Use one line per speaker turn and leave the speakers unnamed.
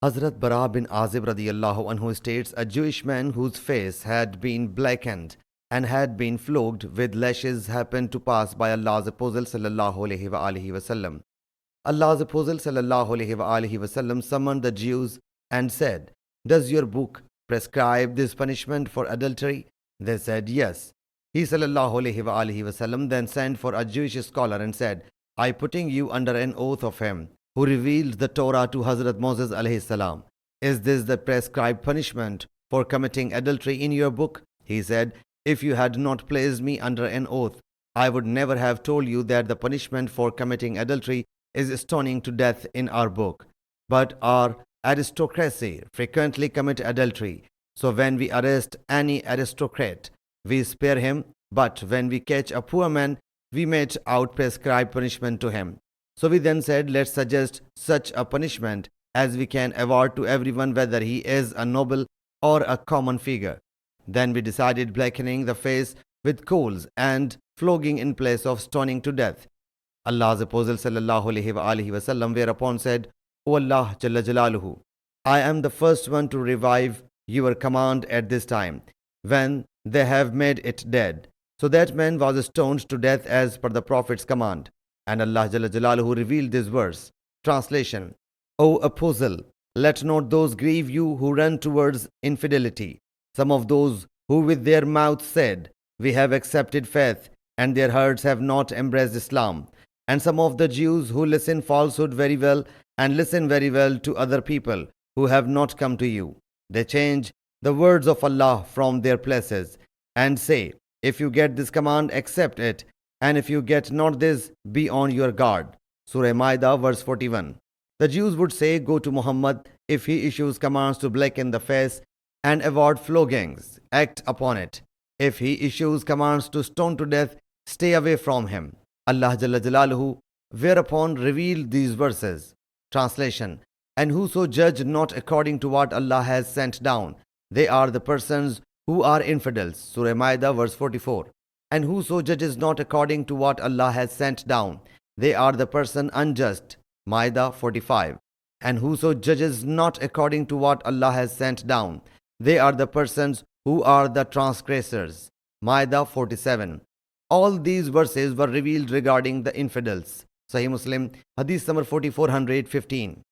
Hazrat Bara bin Azib radiyallahu anhu states a Jewish man whose face had been blackened and had been flogged with lashes happened to pass by Allah's Apostle sallallahu alaihi wasallam. Allah's Apostle sallallahu alaihi wasallam summoned the Jews and said, "Does your book prescribe this punishment for adultery?" They said, "Yes." He sallallahu alaihi wasallam then sent for a Jewish scholar and said, "I putting you under an oath of him who revealed the Torah to Hazrat Moses alayhi salam. Is this the prescribed punishment for committing adultery in your book?" He said, "If you had not placed me under an oath, I would never have told you that the punishment for committing adultery is stoning to death in our book. But our aristocracy frequently commit adultery. So when we arrest any aristocrat, we spare him, but when we catch a poor man, we mete out prescribed punishment to him. So we then said, let's suggest such a punishment as we can award to everyone, whether he is a noble or a common figure. Then we decided blackening the face with coals and flogging in place of stoning to death. Allah's Apostle sallallahu alaihi wasallam thereupon said, "O Allah Jalla Jalaluhu, I am the first one to revive your command at this time, when they have made it dead." So that man was stoned to death as per the Prophet's command. And Allah Jalla Jalaluhu revealed this verse. Translation: O Apostle, let not those grieve you who run towards infidelity. Some of those who with their mouths said, "We have accepted faith," and their hearts have not embraced Islam. And some of the Jews who listen falsehood very well and listen very well to other people who have not come to you. They change the words of Allah from their places and say, "If you get this command, accept it, and if you get not this, be on your guard." Surah Ma'idah verse 41. The Jews would say, "Go to Muhammad if he issues commands to blacken the face and award floggings, act upon it. If he issues commands to stone to death, stay away from him." Allah Jalla Jalaluhu whereupon revealed these verses. Translation: And whoso judge not according to what Allah has sent down, they are the persons who are infidels. Surah Ma'idah verse 44. And whoso judges not according to what Allah has sent down, they are the person unjust. Ma'idah 45. And whoso judges not according to what Allah has sent down, they are the persons who are the transgressors. Ma'idah 47. All these verses were revealed regarding the infidels. Sahih Muslim Hadees number 4415.